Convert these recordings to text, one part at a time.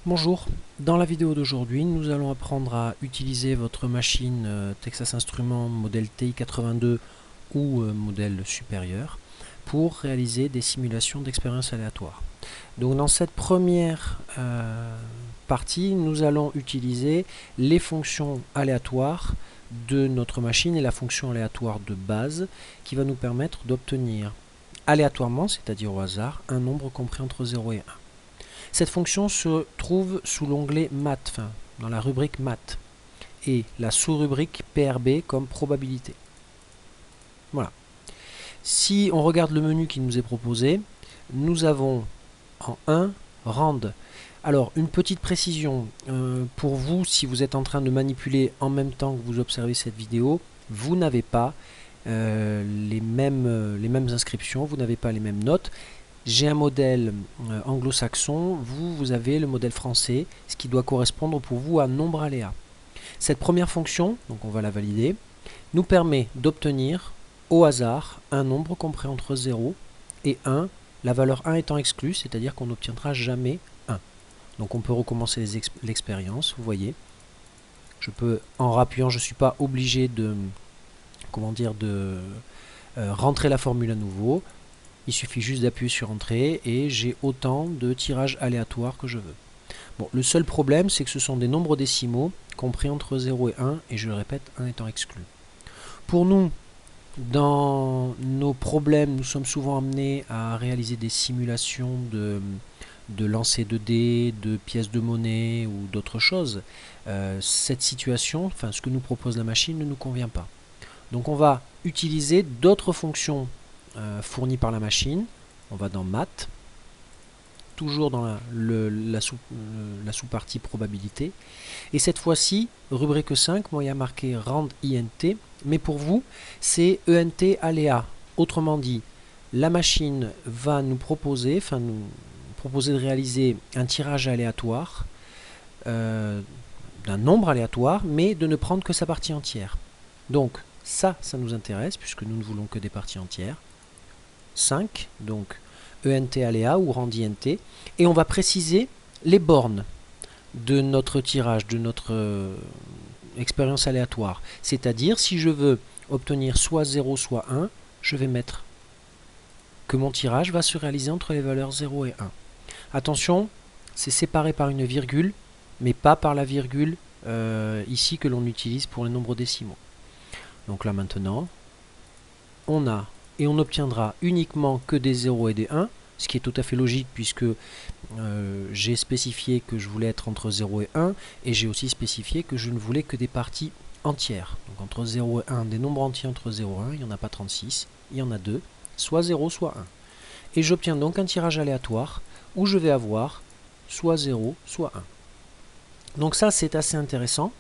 Bonjour, dans la vidéo d'aujourd'hui, nous allons apprendre à utiliser votre machine Texas Instruments modèle TI-82 ou modèle supérieur pour réaliser des simulations d'expériences aléatoires. Donc dans cette première partie, nous allons utiliser les fonctions aléatoires de notre machine et la fonction aléatoire de base qui va nous permettre d'obtenir aléatoirement, c'est-à-dire au hasard, un nombre compris entre 0 et 1. Cette fonction se trouve sous l'onglet Math, enfin, dans la rubrique Math, et la sous-rubrique PRB comme probabilité. Voilà. Si on regarde le menu qui nous est proposé, nous avons en 1 rand. Alors, une petite précision, pour vous, si vous êtes en train de manipuler en même temps que vous observez cette vidéo, vous n'avez pas les mêmes inscriptions, vous n'avez pas les mêmes notes. J'ai un modèle anglo-saxon, vous avez le modèle français, ce qui doit correspondre pour vous à nombre aléa. Cette première fonction, donc on va la valider, nous permet d'obtenir au hasard un nombre compris entre 0 et 1, la valeur 1 étant exclue, c'est-à-dire qu'on n'obtiendra jamais 1. Donc on peut recommencer l'expérience, vous voyez. Je peux, en rappuyant, je ne suis pas obligé de, rentrer la formule à nouveau. Il suffit juste d'appuyer sur Entrée et j'ai autant de tirages aléatoires que je veux. Bon, le seul problème, c'est que ce sont des nombres décimaux compris entre 0 et 1, et je le répète, 1 étant exclu. Pour nous, dans nos problèmes, nous sommes souvent amenés à réaliser des simulations de lancer de dés, de pièces de monnaie ou d'autres choses. Cette situation, enfin ce que nous propose la machine, ne nous convient pas. Donc on va utiliser d'autres fonctions fournies par la machine. On va dans Math, toujours dans la sous-partie probabilité. Et cette fois-ci, rubrique 5, moi il y a marqué rand INT, mais pour vous, c'est ENT aléa. Autrement dit, la machine va nous proposer, de réaliser un tirage aléatoire d'un nombre aléatoire, mais de ne prendre que sa partie entière. Donc, ça nous intéresse, puisque nous ne voulons que des parties entières. 5, donc ENT aléa ou rand INT, et on va préciser les bornes de notre tirage, de notre expérience aléatoire. C'est-à-dire, si je veux obtenir soit 0, soit 1, je vais mettre que mon tirage va se réaliser entre les valeurs 0 et 1. Attention, c'est séparé par une virgule, mais pas par la virgule ici que l'on utilise pour les nombres décimaux. Donc là maintenant, on a et on n'obtiendra uniquement que des 0 et des 1, ce qui est tout à fait logique puisque j'ai spécifié que je voulais être entre 0 et 1, et j'ai aussi spécifié que je ne voulais que des parties entières. Donc entre 0 et 1, des nombres entiers entre 0 et 1, il n'y en a pas 36, il y en a 2, soit 0, soit 1. Et j'obtiens donc un tirage aléatoire où je vais avoir soit 0, soit 1. Donc ça, c'est assez intéressant.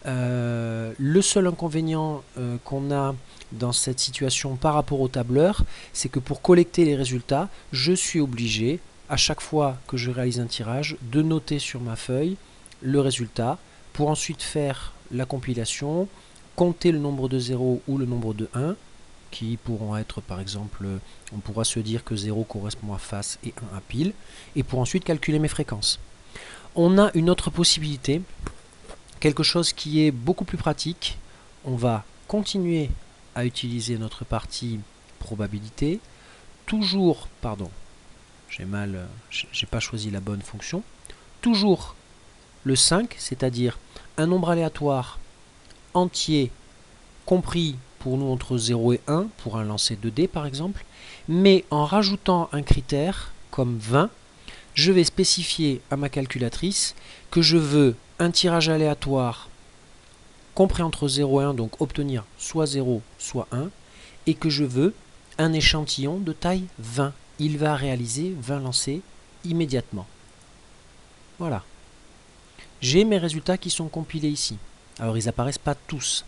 Le seul inconvénient qu'on a dans cette situation par rapport au tableur, c'est que pour collecter les résultats, je suis obligé, à chaque fois que je réalise un tirage, de noter sur ma feuille le résultat pour ensuite faire la compilation, compter le nombre de 0 ou le nombre de 1, qui pourront être par exemple, on pourra se dire que 0 correspond à face et 1 à pile, et pour ensuite calculer mes fréquences. On a une autre possibilité, quelque chose qui est beaucoup plus pratique. On va continuer à utiliser notre partie probabilité, toujours, pardon, j'ai pas choisi la bonne fonction, toujours le 5, c'est-à-dire un nombre aléatoire entier compris pour nous entre 0 et 1 pour un lancer de dés par exemple, mais en rajoutant un critère comme 20, je vais spécifier à ma calculatrice que je veux un tirage aléatoire compris entre 0 et 1, donc obtenir soit 0, soit 1, et que je veux un échantillon de taille 20. Il va réaliser 20 lancers immédiatement. Voilà. J'ai mes résultats qui sont compilés ici. Alors ils n'apparaissent pas tous.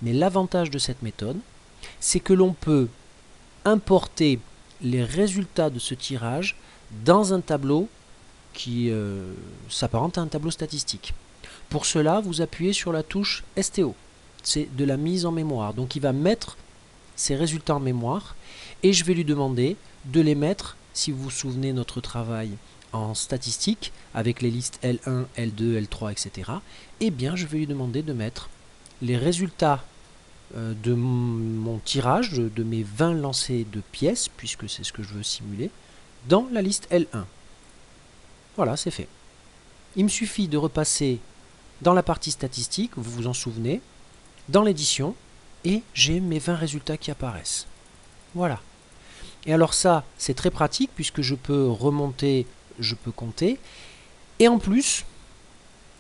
Mais l'avantage de cette méthode, c'est que l'on peut importer les résultats de ce tirage dans un tableau qui s'apparente à un tableau statistique. Pour cela, vous appuyez sur la touche STO. C'est de la mise en mémoire. Donc il va mettre ces résultats en mémoire et je vais lui demander de les mettre, si vous vous souvenez notre travail en statistique, avec les listes L1, L2, L3, etc., eh bien je vais lui demander de mettre les résultats de mon tirage, de mes 20 lancers de pièces, puisque c'est ce que je veux simuler, dans la liste L1. Voilà, c'est fait. Il me suffit de repasser dans la partie statistique, vous vous en souvenez, dans l'édition, et j'ai mes 20 résultats qui apparaissent. Voilà. Et alors ça, c'est très pratique puisque je peux remonter, je peux compter. Et en plus,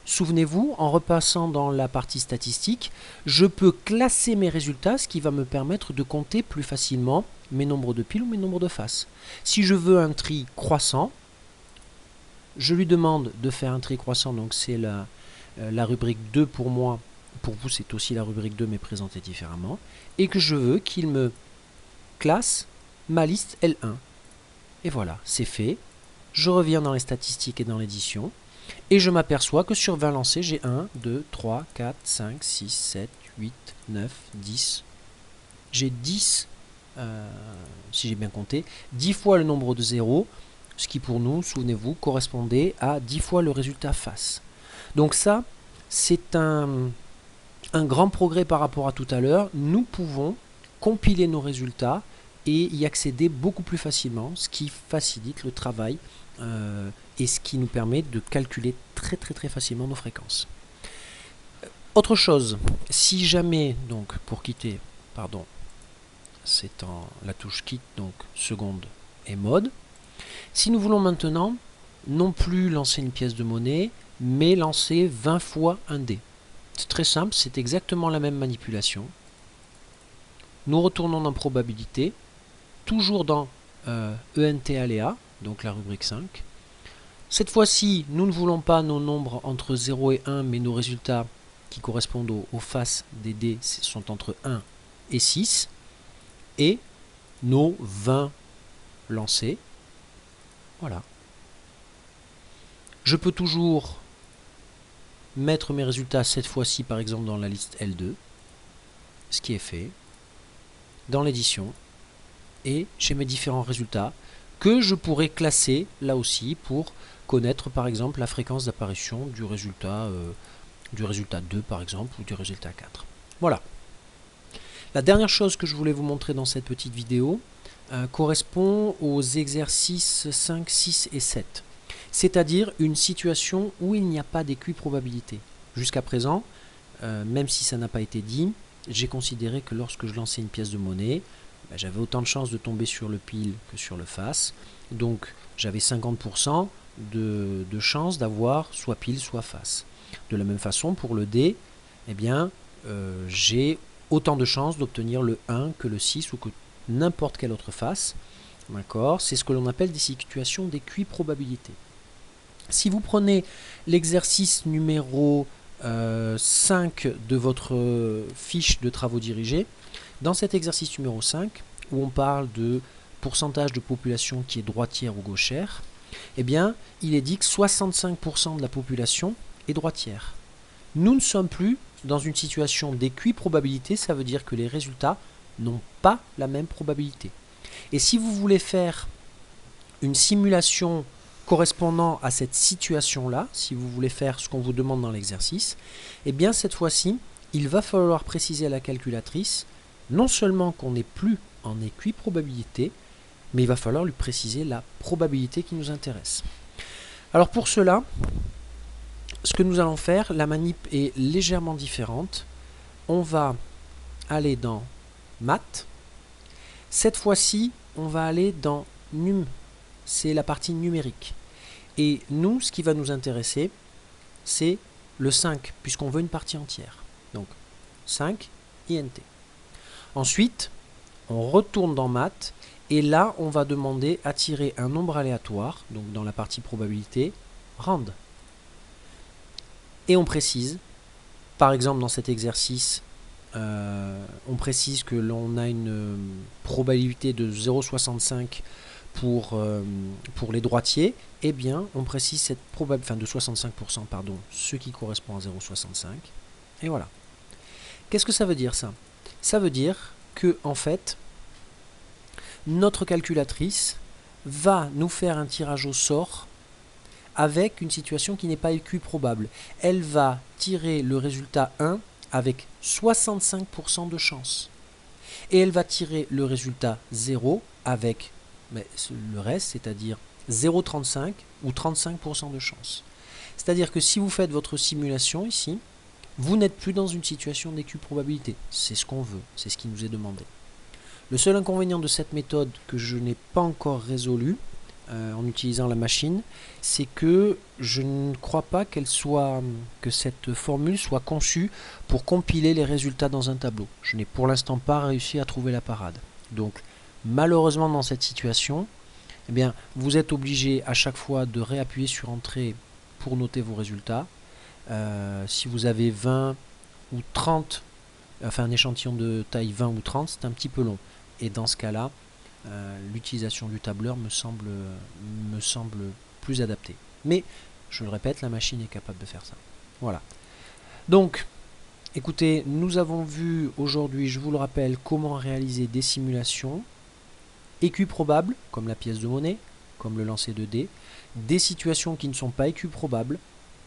souvenez-vous, en repassant dans la partie statistique, je peux classer mes résultats, ce qui va me permettre de compter plus facilement mes nombres de piles ou mes nombres de faces. Si je veux un tri croissant, je lui demande de faire un tri croissant, donc c'est la rubrique 2 pour moi. Pour vous, c'est aussi la rubrique 2, mais présentée différemment. Et que je veux qu'il me classe ma liste L1. Et voilà, c'est fait. Je reviens dans les statistiques et dans l'édition. Et je m'aperçois que sur 20 lancés, j'ai 1, 2, 3, 4, 5, 6, 7, 8, 9, 10. J'ai 10, si j'ai bien compté, 10 fois le nombre de zéros, ce qui pour nous, souvenez-vous, correspondait à 10 fois le résultat face. Donc ça, c'est un grand progrès par rapport à tout à l'heure. Nous pouvons compiler nos résultats et y accéder beaucoup plus facilement, ce qui facilite le travail et ce qui nous permet de calculer très facilement nos fréquences. Autre chose, si jamais, donc pour quitter, pardon, c'est en la touche quitte, donc seconde et mode. Si nous voulons maintenant non plus lancer une pièce de monnaie, mais lancer 20 fois un dé. C'est très simple, c'est exactement la même manipulation. Nous retournons dans probabilité, toujours dans ENT aléa, donc la rubrique 5. Cette fois-ci, nous ne voulons pas nos nombres entre 0 et 1, mais nos résultats qui correspondent aux faces des dés sont entre 1 et 6. Et nos 20 lancés. Voilà. Je peux toujours mettre mes résultats cette fois-ci, par exemple, dans la liste L2, ce qui est fait, dans l'édition, et j'ai mes différents résultats que je pourrais classer là aussi pour connaître par exemple la fréquence d'apparition du résultat 2 par exemple ou du résultat 4. Voilà. La dernière chose que je voulais vous montrer dans cette petite vidéo correspond aux exercices 5, 6 et 7. C'est-à-dire une situation où il n'y a pas d'équiprobabilité. Jusqu'à présent, même si ça n'a pas été dit, j'ai considéré que lorsque je lançais une pièce de monnaie, j'avais autant de chances de tomber sur le pile que sur le face. Donc j'avais 50% de chances d'avoir soit pile soit face. De la même façon, pour le dé, eh bien, j'ai autant de chances d'obtenir le 1 que le 6 ou que n'importe quelle autre face. D'accord ? C'est ce que l'on appelle des situations d'équiprobabilité. Si vous prenez l'exercice numéro 5 de votre fiche de travaux dirigés, dans cet exercice numéro 5, où on parle de pourcentage de population qui est droitière ou gauchère, eh bien, il est dit que 65% de la population est droitière. Nous ne sommes plus dans une situation d'équiprobabilité, ça veut dire que les résultats n'ont pas la même probabilité. Et si vous voulez faire une simulation correspondant à cette situation-là, si vous voulez faire ce qu'on vous demande dans l'exercice, eh bien cette fois-ci, il va falloir préciser à la calculatrice non seulement qu'on n'est plus en équiprobabilité, mais il va falloir lui préciser la probabilité qui nous intéresse. Alors pour cela, ce que nous allons faire, la manip est légèrement différente. On va aller dans Maths. Cette fois-ci, on va aller dans Num. C'est la partie numérique. Et nous, ce qui va nous intéresser, c'est le 5, puisqu'on veut une partie entière. Donc 5, INT. Ensuite, on retourne dans Maths, et là, on va demander à tirer un nombre aléatoire, donc dans la partie probabilité, rand. Et on précise, par exemple dans cet exercice, on précise que l'on a une probabilité de 0,65 pour les droitiers, eh bien on précise cette probabilité, enfin de 65%, pardon, ce qui correspond à 0,65. Et voilà. Qu'est-ce que ça veut dire ça? Ça veut dire que en fait, notre calculatrice va nous faire un tirage au sort avec une situation qui n'est pas équiprobable. Elle va tirer le résultat 1 avec 65% de chance. Et elle va tirer le résultat 0 avec le reste, c'est-à-dire 0,35 ou 35% de chance. C'est-à-dire que si vous faites votre simulation ici, vous n'êtes plus dans une situation d'équiprobabilité. C'est ce qu'on veut, c'est ce qui nous est demandé. Le seul inconvénient de cette méthode que je n'ai pas encore résolu en utilisant la machine, c'est que je ne crois pas que cette formule soit conçue pour compiler les résultats dans un tableau. Je n'ai pour l'instant pas réussi à trouver la parade. Donc malheureusement dans cette situation, eh bien, vous êtes obligé à chaque fois de réappuyer sur Entrée pour noter vos résultats. Si vous avez 20 ou 30, enfin un échantillon de taille 20 ou 30, c'est un petit peu long. Et dans ce cas-là, l'utilisation du tableur me semble plus adaptée. Mais, je le répète, la machine est capable de faire ça. Voilà. Donc, écoutez, nous avons vu aujourd'hui, je vous le rappelle, comment réaliser des simulations équiprobables, comme la pièce de monnaie, comme le lancer de dés, des situations qui ne sont pas équiprobables.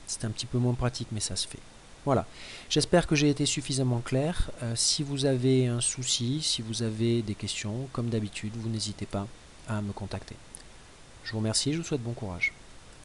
C'est un petit peu moins pratique, mais ça se fait. Voilà, j'espère que j'ai été suffisamment clair. Si vous avez un souci, si vous avez des questions, comme d'habitude, vous n'hésitez pas à me contacter. Je vous remercie et je vous souhaite bon courage.